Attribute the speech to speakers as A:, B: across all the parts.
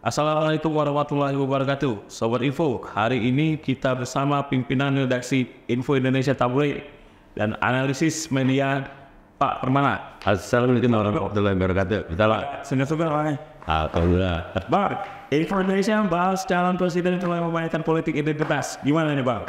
A: Assalamualaikum warahmatullahi wabarakatuh. Sobat Info, hari ini kita bersama pimpinan redaksi Info Indonesia Tabloid dan analisis media Pak Permana.
B: Assalamualaikum warahmatullahi wabarakatuh. Betul Pak?
A: Semoga Pak.
B: Alhamdulillah.
A: Bang, Info Indonesia bahas calon presiden mulai memainkan politik identitas. Gimana nih Bang?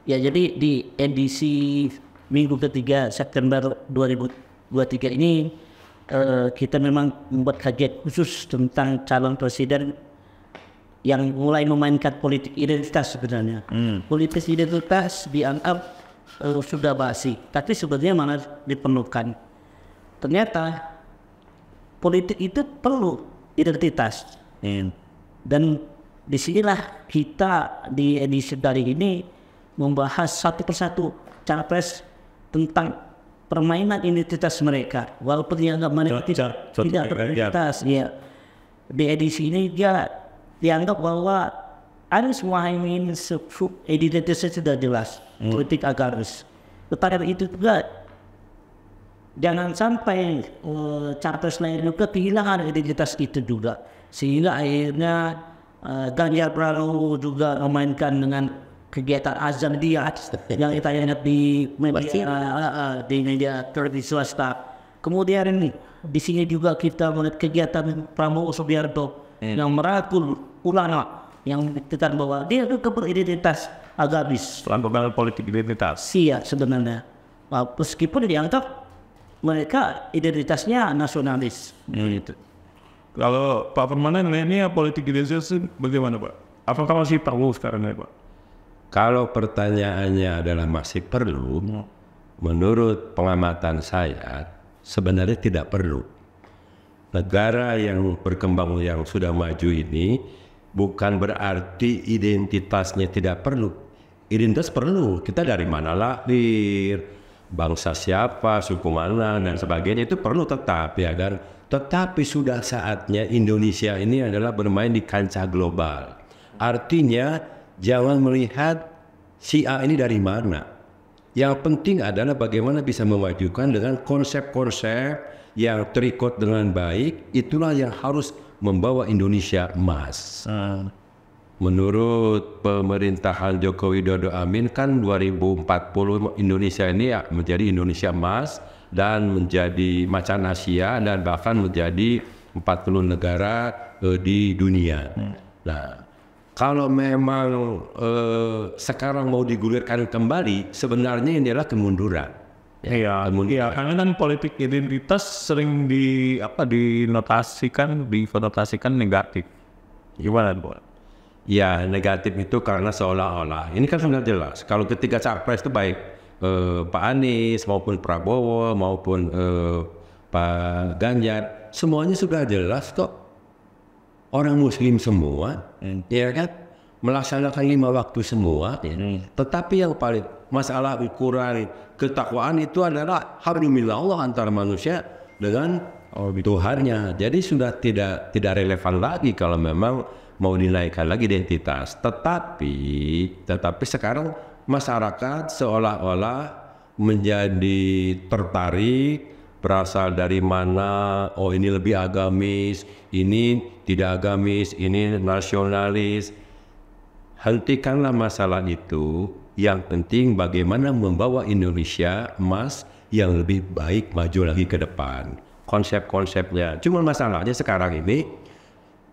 C: Ya, jadi di edisi minggu ketiga September 2023 ini kita memang membuat kajian khusus tentang calon presiden yang mulai memainkan politik identitas sebenarnya. Politik identitas dianggap sudah basi, tapi sebenarnya mana diperlukan. Ternyata politik itu perlu identitas. Dan disinilah kita di edisi dari ini membahas satu persatu capres tentang permainan identitas mereka, walaupun dianggap mereka tidak beridentitas. Ya, di edisi ini dia dianggap bahwa Anies Muhaimin identitasnya sudah jelas, politik agamis. Tetapi itu juga jangan sampai capres lain juga kehilangan identitas itu juga, sehingga akhirnya Ganjar Pranowo juga memainkan dengan kegiatan azan dia yang kita lihat di media televisi swasta. Kemudian di sini juga kita melihat kegiatan Prabowo Subianto yang merangkul ulama yang membuktikan bahwa dia juga beridentitas agamis.
A: Pelan politik identitas.
C: Iya sebenarnya, meskipun dianggap mereka identitasnya nasionalis.
A: Gitu. Kalau Pak Permana nilainya politik identitas bagaimana Pak? Apakah masih perlu sekarang ya Pak?
B: Kalau pertanyaannya adalah masih perlu, menurut pengamatan saya sebenarnya tidak perlu. Negara yang berkembang yang sudah maju ini bukan berarti identitasnya tidak perlu. Identitas perlu. Kita dari mana lahir, bangsa siapa, suku mana dan sebagainya itu perlu tetap ya kan. Tetapi sudah saatnya Indonesia ini adalah bermain di kancah global. Artinya jangan melihat si A ini dari mana. Yang penting adalah bagaimana bisa memajukan dengan konsep-konsep yang terikut dengan baik. Itulah yang harus membawa Indonesia emas. Menurut pemerintahan Joko Widodo Amin kan 2040 Indonesia ini menjadi Indonesia emas dan menjadi macan Asia dan bahkan menjadi 40 negara di dunia. Nah, kalau memang sekarang mau digulirkan kembali, sebenarnya ini adalah kemunduran.
A: Iya, karena kan politik identitas sering dinotasikan negatif. Gimana Bu?
B: Ya, negatif itu karena seolah-olah ini kan sudah jelas. Kalau ketika capres itu baik Pak Anies maupun Prabowo maupun Pak Ganjar, semuanya sudah jelas kok. Orang Muslim semua, ya kan, melaksanakan 5 waktu semua. Tetapi yang paling masalah ukuran ketakwaan itu adalah hablumillah Allah antara manusia dengan Tuhannya. Jadi sudah tidak relevan lagi kalau memang mau dinaikkan lagi identitas. Tetapi sekarang masyarakat seolah-olah menjadi tertarik. Berasal dari mana, oh ini lebih agamis, ini tidak agamis, ini nasionalis. Hentikanlah masalah itu, yang penting bagaimana membawa Indonesia emas yang lebih baik maju lagi ke depan. Konsep-konsepnya, cuma masalahnya sekarang ini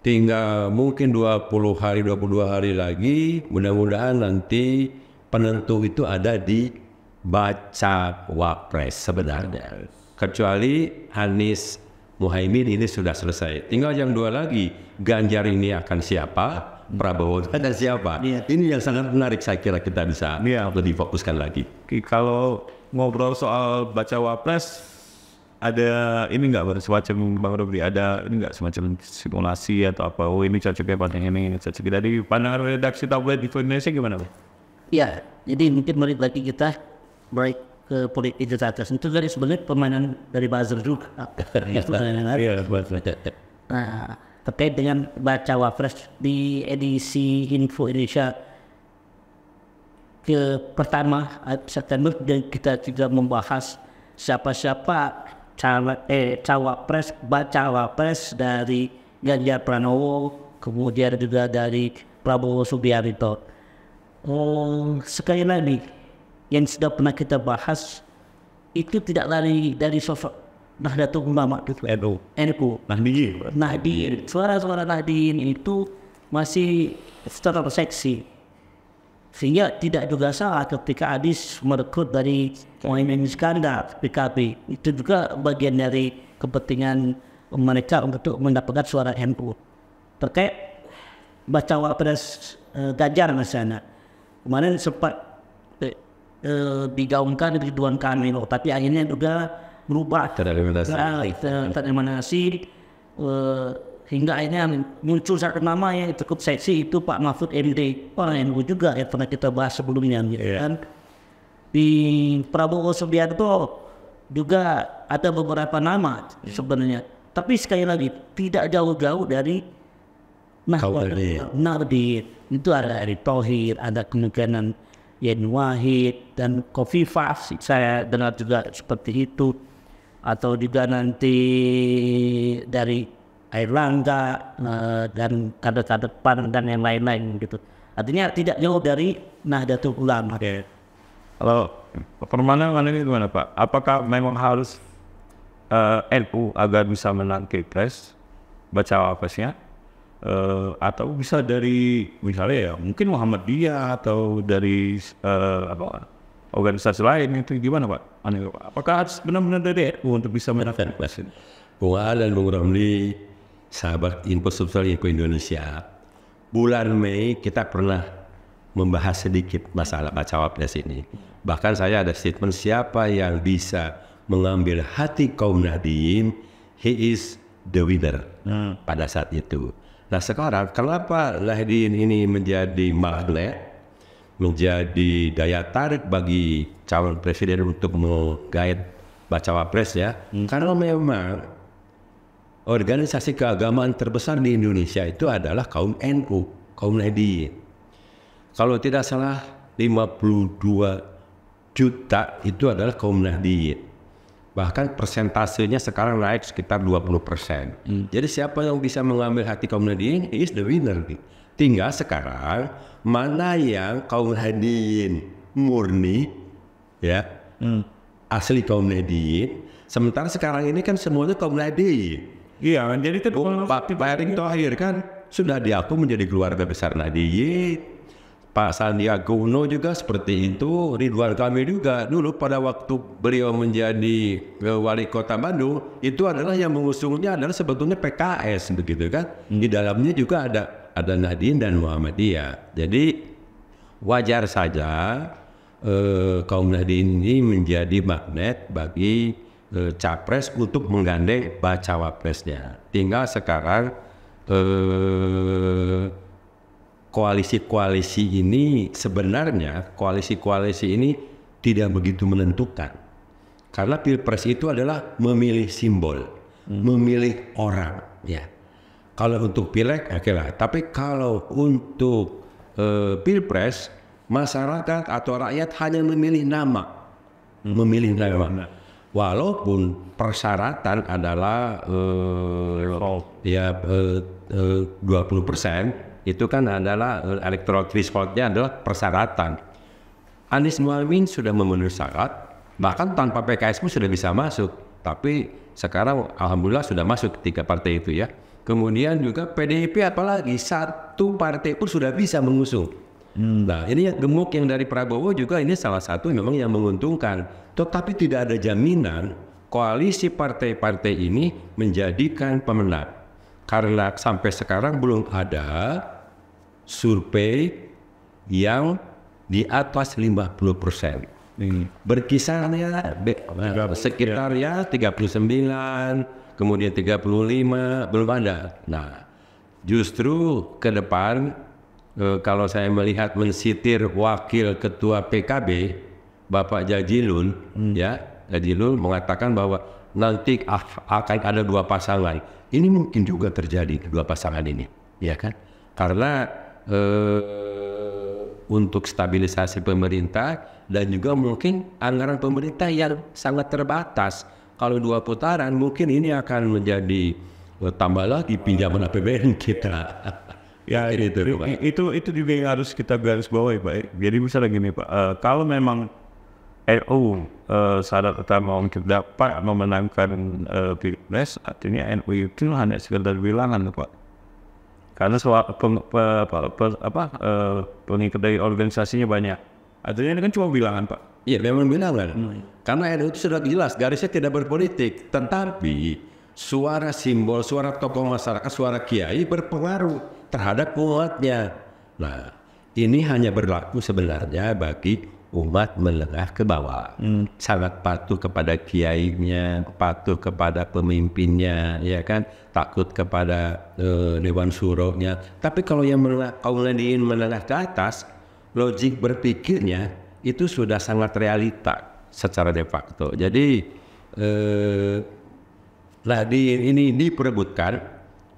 B: tinggal mungkin 20 hari, 22 hari lagi, mudah-mudahan nanti penentu itu ada di baca wapres sebenarnya. Kecuali Anies Muhaimin ini sudah selesai. Tinggal yang 2 lagi, Ganjar ini akan siapa, Prabowo dan siapa. Ini yang sangat menarik saya kira kita bisa lebih fokuskan lagi.
A: Kalau ngobrol soal baca wapres, ada ini nggak semacam Bang Robri, ada ini nggak semacam simulasi atau apa? Oh ini cocoknya pada ini cocok. Dari pandangan redaksi tabloid Info Indonesia gimana Bang?
C: Ya, jadi mungkin balik lagi kita baik ke politik identitas itu dari sebenarnya permainan dari buzzer juga. Nah, terkait dengan baca wapres di edisi Info Indonesia ke pertama September, dan kita juga membahas siapa-siapa cawapres, baca wapres dari Ganjar Pranowo, kemudian juga dari Prabowo Subianto. Sekali lagi, yang sudah pernah kita bahas itu tidak lari dari sosok Nahdlatul Ulama itu NU. Nahdien, suara-suara Nahdien itu masih terseksi, sehingga tidak juga salah ketika Adis merekrut dari Mohaimin Iskandar PKB. Itu juga bagian dari kepentingan mereka untuk mendapatkan suara NU. Terkait bacawa pres Ganjar misalnya, kemarin sempat digaungkan Ridwan Kamil, tapi akhirnya juga berubah tereliminasi hingga akhirnya muncul satu nama yang cukup seksi, itu Pak Mahfud MD, orang NU juga yang pernah kita bahas sebelumnya gitu kan. Di Prabowo Subianto juga ada beberapa nama sebenarnya, tapi sekali lagi tidak jauh-jauh dari Nahdien. Itu ada Erick Thohir, ada kemungkinan Yeni Wahid dan Khofifah, saya dengar juga seperti itu, atau juga nanti dari Airlangga dan kader-kader PAN dan yang lain-lain gitu. Artinya tidak jauh dari Nahdlatul Ulama.
A: Kalau permainan ini gimana Pak? Apakah memang harus NU agar bisa menang Pilpres baca wapresnya, atau bisa dari misalnya ya mungkin Muhammadiyah atau dari organisasi lain, itu gimana Pak? Apakah harus benar-benar dari NU untuk bisa menang Pilpres?
B: Bung A dan Bung Romli, sahabat Info Subsol Info Indonesia, bulan Mei kita pernah membahas sedikit masalah baca wapres ini. Bahkan saya ada statement, siapa yang bisa mengambil hati kaum Nahdien, he is the winner pada saat itu. Nah sekarang kenapa Nahdien ini menjadi magnet, menjadi daya tarik bagi calon presiden untuk menggait bacawa pres ya? Karena memang organisasi keagamaan terbesar di Indonesia itu adalah kaum NU, kaum Nahdien. Kalau tidak salah 52 juta itu adalah kaum Nahdien. Bahkan persentasenya sekarang naik sekitar 20%. Jadi siapa yang bisa mengambil hati kaum Nahdien, he is the winner. Tinggal sekarang mana yang kaum Nahdien murni, ya, asli kaum Nahdien. Sementara sekarang ini kan semuanya kaum Nahdien.
A: Iya, jadi itu
B: Pak Erick Thohir kan sudah diaku menjadi keluarga besar Nahdien. Pak Sandiaga Uno juga seperti itu, Ridwan Kamil juga dulu pada waktu beliau menjadi wali kota Bandung, itu adalah yang mengusungnya adalah sebetulnya PKS begitu kan. Di dalamnya juga ada Nahdien dan Muhammadiyah. Jadi wajar saja kaum Nahdien ini menjadi magnet bagi capres untuk menggandeng bacawa presnya. Tinggal sekarang koalisi-koalisi ini sebenarnya koalisi-koalisi ini tidak begitu menentukan, karena Pilpres itu adalah memilih simbol, memilih orang ya. Kalau untuk Pileg oke lah, tapi kalau untuk Pilpres masyarakat atau rakyat hanya memilih nama, walaupun persyaratan adalah 20%. Itu kan adalah electoral threshold-nya adalah persyaratan. Anies Mohaimin sudah memenuhi syarat, bahkan tanpa PKS pun sudah bisa masuk. Tapi sekarang alhamdulillah sudah masuk ketiga partai itu ya. Kemudian juga PDIP apalagi satu partai pun sudah bisa mengusung. Nah ini yang gemuk yang dari Prabowo juga ini salah satu memang yang menguntungkan. Tetapi tidak ada jaminan koalisi partai-partai ini menjadikan pemenang. Karena sampai sekarang belum ada survei yang di atas 50%. Berkisarnya sekitar ya 39, kemudian 35, belum ada. Nah, justru ke depan kalau saya melihat mensitir wakil ketua PKB, Bapak Jazilul, Jazilul mengatakan bahwa nanti akan ada dua pasangan. Ini mungkin juga terjadi kedua pasangan ini, ya kan? Karena untuk stabilisasi pemerintah dan juga mungkin anggaran pemerintah yang sangat terbatas. Kalau dua putaran mungkin ini akan menjadi tambah lagi pinjaman APBN kita.
A: Ya itu juga yang harus kita garis bawahi Pak. Jadi misalnya gini Pak, kalau memang NU syarat utama untuk dapat memenangkan pilpres, artinya NU itu hanya sekedar bilangan Pak. Karena pengikut dari organisasinya banyak. Artinya ini kan cuma bilangan Pak.
B: Iya memang bilangan. Karena NU itu sudah jelas garisnya tidak berpolitik, tetapi suara simbol, suara tokoh masyarakat, suara kiai berpengaruh terhadap umatnya. Nah, ini hanya berlaku sebenarnya bagi umat menengah ke bawah. Sangat patuh kepada kiainya, patuh kepada pemimpinnya, ya kan, takut kepada dewan suronya. Tapi kalau yang menengah ke atas, logik berpikirnya itu sudah sangat realita secara de facto. Jadi ini diperebutkan,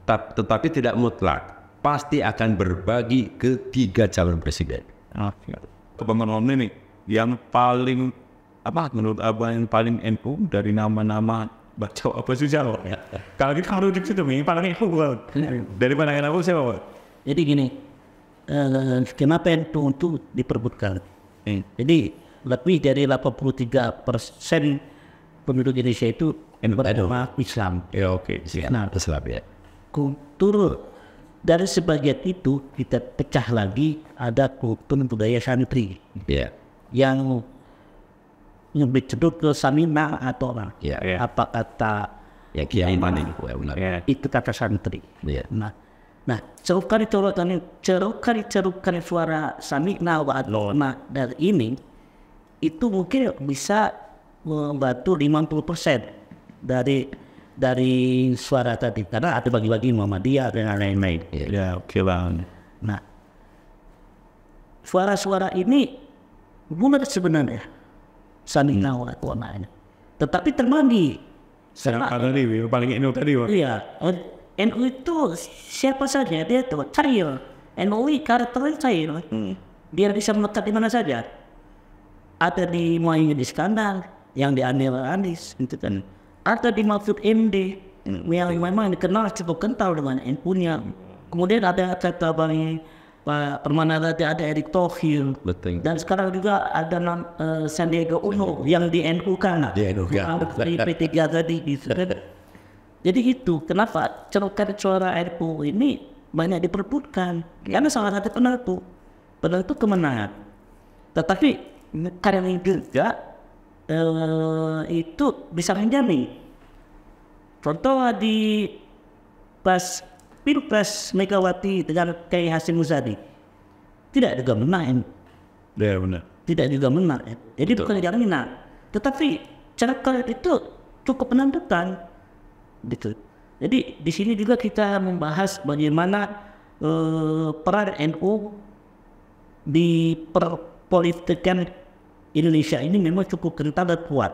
B: tetapi tidak mutlak. Pasti akan berbagi ke 3 calon presiden.
A: Pembangunan ini yang paling menurut Abang yang paling NU dari nama-nama baca apa susah Pak? Kalau kita merujuk situ nih paling NU dari pandangan aku siapa Pak?
C: Jadi gini, kenapa NU itu diperbutkan? Jadi lebih dari 83% penduduk Indonesia itu beragama Islam.
A: Ya oke.
C: Nah,
B: Islam ya.
C: Kultur dari sebagian itu kita pecah lagi, ada kultur budaya santri yang lebih cenderung ke samina atau apa kata
B: kiai mana
C: itu kata santri. Nah cerukan suara samina atau dari ini itu mungkin bisa membantu 50% dari suara tadi, karena ada bagi-bagi Muhammadiyah dan lain-lain.
A: Ya oke Bang.
C: Nah, suara-suara ini benar sebenarnya saling nawat warnanya, tetapi terbagi.
A: Tadi paling NU tadi Pak.
C: Iya, NU itu siapa saja dia itu cair. NU karakternya cair. Dia bisa melekat di mana saja. Ada di Muhaimin Iskandar, yang di Anies itu kan. Ada di Mahfud MD yang memang dikenal cukup kental dengan NU-nya. Kemudian ada kata Bang Pak Permana tadi, ada Erick Thohir.
B: Betul.
C: Dan sekarang juga ada Sandiaga Uno yang di NU kan. Di P3 tadi gitu kan. Jadi itu kenapa cerukan suara NU ini banyak diperebutkan. Karena salah satu penentu kemenangan. Tetapi karena juga itu bisa menjamin. Contoh di pas Pilpres Megawati dengan Kiai Hasyim Muzadi tidak juga menang.
A: Ya benar.
C: Tidak juga menang. Jadi bukan jaminan. Tetapi cara itu cukup menentukan. Gitu. Jadi di sini juga kita membahas bagaimana peran NU di perpolitikan Indonesia ini memang cukup kental dan kuat.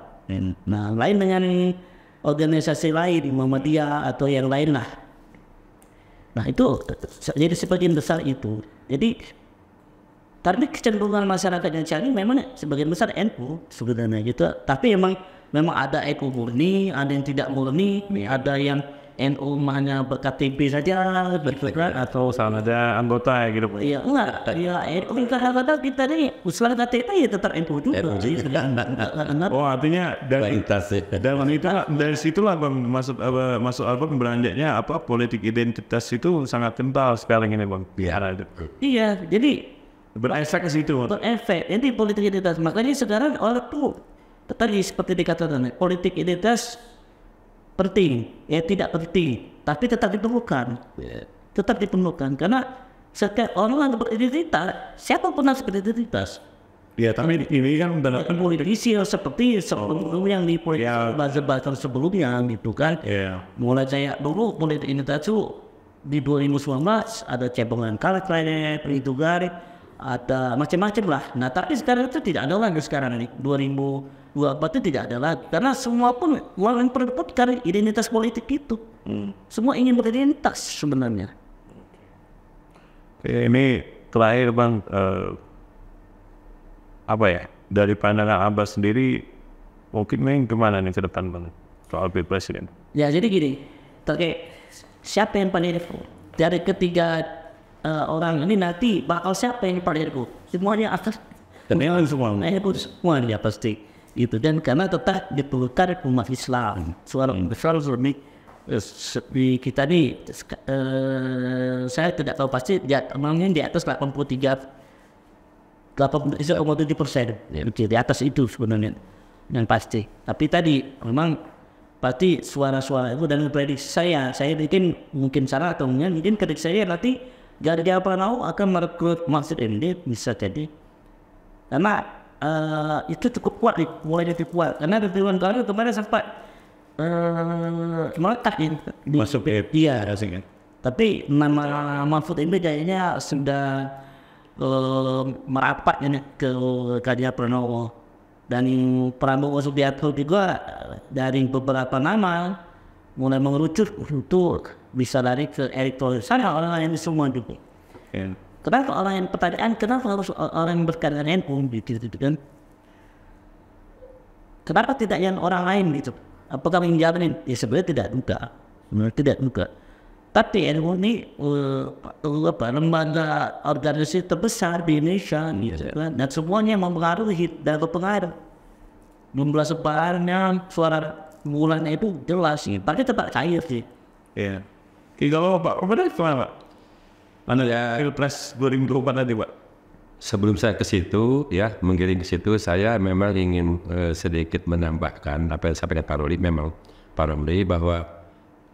C: Nah, lain dengan organisasi lain, Muhammadiyah atau yang lain lah. Nah, itu jadi sebagian besar itu. Jadi, karena kecenderungan masyarakat yang cari memang sebagian besar NU sebenarnya gitu. Tapi memang ada NU murni, ada yang tidak murni, ada yang NU hanya berKTP saja, berperan atau
A: sama ada anggota ya gitu Pak.
C: Iya enggak, ya NU kadang-kadang kita nih usulan KTP ya tetap NU juga.
A: Oh artinya dari situlah Bang masuk beranjaknya politik identitas itu sangat kental sekarang ini Bang.
C: Iya, jadi
A: berefek ke situ.
C: Berefek. Jadi politik identitas, makanya sekarang orang tuh tadi seperti dikatakan politik identitas penting, tidak penting, tapi tetap diperlukan. Tetap diperlukan karena setiap orang yang beridentitas, siapapun harus beridentitas.
A: Ya, tapi ini kan
C: politisi seperti sebelum yang di bahasa sebelumnya gitu kan. Mulai saya dulu politik identitas itu di 2019 ada cebongan kalah itu garis, ada macam-macam lah. Nah tapi sekarang itu tidak ada lagi sekarang ini 2024 itu tidak ada lagi karena semua pun orang memperebutkan identitas politik itu. Semua ingin beridentitas sebenarnya.
A: Ini terakhir Bang, dari pandangan Abah sendiri mungkin gimana nih ke depan Bang soal Pilpres ini?
C: Ya jadi gini, terkait siapa yang paling dari ketiga orang ini nanti bakal siapa yang pada NU? Semuanya atas
A: Kenalan semua.
C: NU semuanya pasti itu. Dan karena tetap diperlukan umat Islam, suara besar lebih kita nih saya tidak tahu pasti emangnya di atas 83,7%, di atas itu sebenarnya yang pasti. Tapi tadi memang pasti suara-suara itu, dan prediksi saya mungkin salah atau mungkin prediksi saya nanti Ganjar Pranowo akan merekrut Mahfud MD, bisa jadi karena itu cukup kuat nih, mulai dari kuat karena Ridwan Kamil kemarin sempat melekat di
A: Masuk ke
C: iya.
A: kan.
C: Tapi nama Mahfud MD kayaknya sudah merapat ya ke Ganjar Pranowo, dan Prabowo Subianto juga dari beberapa nama mulai mengerucut untuk bisa lari ke Erick Thohir. Sana orang yang semua juga.
A: Ya.
C: Kenapa orang yang pertanyaan kenapa harus orang yang berkaitan NU gitu kan? Kenapa tidak yang orang lain gitu? Apakah menjawabin? Ya sebenarnya tidak juga. Tapi NU ini lembaga organisasi terbesar di Indonesia, gitu kan? Dan semuanya mempengaruhi dan berpengaruh. Jumlah sebarnya suara bulannya itu jelas, tapi tetap cair sih.
A: Iya. Kalau Pak, benar gimana Pak? Mana ya Pilpres 2024 nanti Pak?
B: Sebelum saya ke situ, ya menggiring ke situ, saya memang ingin sedikit menambahkan apa yang disampaikan Pak Romli, bahwa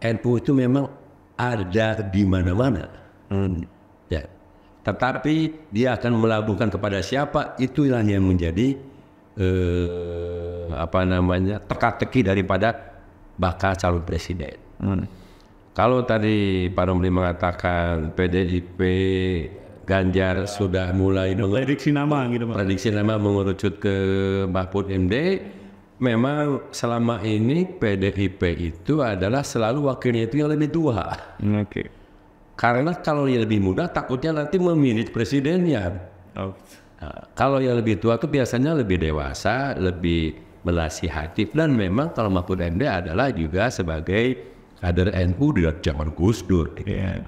B: NU itu memang ada di mana-mana. Ya. Tetapi dia akan melabuhkan kepada siapa, itulah yang menjadi teka-teki daripada bakal calon presiden. Kalau tadi Pak Romli mengatakan PDIP Ganjar sudah mulai
A: Prediksi nama gitu Pak.
B: prediksi nama mengerucut ke Mahfud MD, memang selama ini PDIP itu adalah selalu wakilnya itu yang lebih tua.
A: Oke.
B: Karena kalau yang lebih muda takutnya nanti memilih presidennya.
A: Oh.
B: Nah, kalau yang lebih tua itu biasanya lebih dewasa, lebih menasihatif, dan memang kalau Mahfud MD adalah juga sebagai kader NU di zaman Gus Dur.
A: Iya.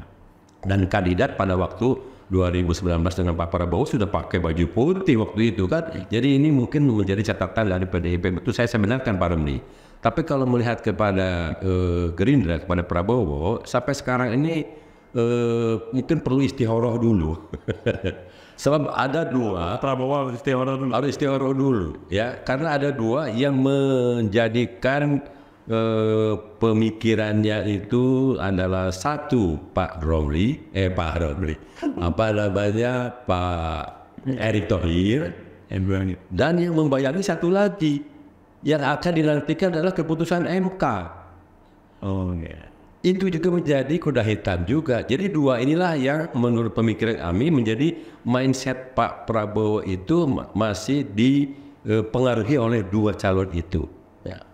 B: Dan kandidat pada waktu 2019 dengan Pak Prabowo sudah pakai baju putih waktu itu kan. Jadi ini mungkin menjadi catatan dari PDIP. Betul, saya benarkan Pak Romli. Tapi kalau melihat kepada Gerindra, kepada Prabowo, sampai sekarang ini mungkin perlu istikharah dulu. Sebab ada dua,
A: Prabowo istikharah dulu.
B: harus istikharah dulu, ya, karena ada dua yang menjadikan pemikirannya itu adalah satu Pak Romli, Pak Erick Thohir, dan yang membayangi satu lagi yang akan dinantikan adalah keputusan MK.
A: Oh iya.
B: Itu juga menjadi kuda hitam juga. Jadi dua inilah yang menurut pemikiran kami menjadi mindset Pak Prabowo itu masih dipengaruhi oleh dua calon itu. Ya.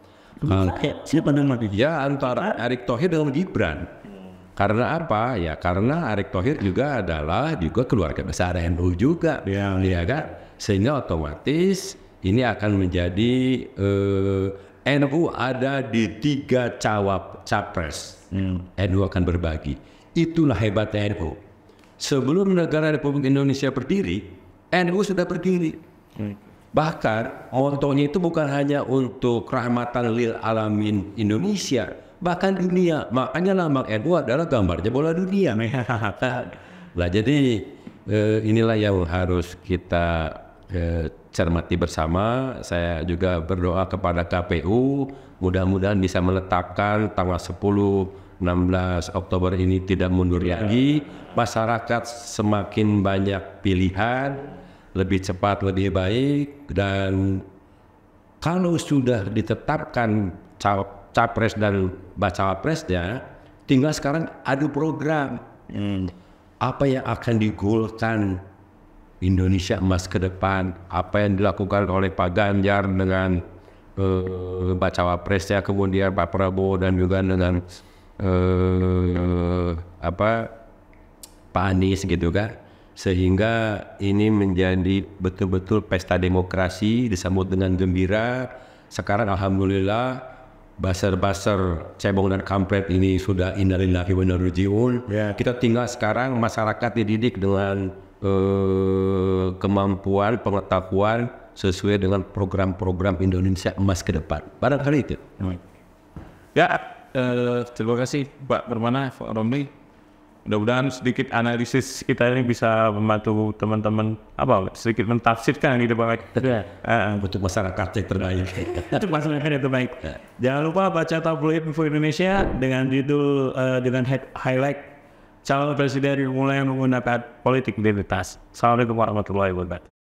C: Siapa nama dia?
B: Ya antara Erick Thohir dengan Gibran. Karena apa? Ya karena Erick Thohir juga adalah keluarga besar NU juga, ya kan? Sehingga otomatis ini akan menjadi NU ada di 3 capres. NU akan berbagi. Itulah hebatnya NU. Sebelum negara Republik Indonesia berdiri, NU sudah berdiri. Bahkan motonya itu bukan hanya untuk rahmatan lil alamin Indonesia, bahkan dunia. Makanya lambang NU adalah gambarnya bola dunia. Nah jadi inilah yang harus kita cermati bersama. Saya juga berdoa kepada KPU, mudah-mudahan bisa menetapkan tanggal 10-16 Oktober ini tidak mundur lagi. Masyarakat semakin banyak pilihan, lebih cepat, lebih baik, dan kalau sudah ditetapkan capres dan bacawapresnya, tinggal sekarang adu program. Apa yang akan digolkan Indonesia emas ke depan, apa yang dilakukan oleh Pak Ganjar dengan bacawapresnya, kemudian Pak Prabowo dan juga dengan Pak Anies gitu kan. Sehingga ini menjadi betul-betul pesta demokrasi disambut dengan gembira. Sekarang alhamdulillah Basar-basar cebong dan kampret ini sudah innalillahi wa inna ilaihi raji'un. Kita tinggal sekarang masyarakat dididik dengan kemampuan, pengetahuan sesuai dengan program-program Indonesia Emas ke depan. Barangkali itu.
A: Ya, terima kasih Pak Permana, Pak Romli. Mudah-mudahan sedikit analisis kita ini bisa membantu teman-teman sedikit mentafsirkan gitu Bang.
B: Untuk masyarakat yang terbaik.
A: Untuk masyarakat yang terbaik. Jangan lupa baca tabloid Info Indonesia dengan judul dengan highlight calon presiden yang mulai menggunakan politik identitas. Assalamualaikum warahmatullahi wabarakatuh.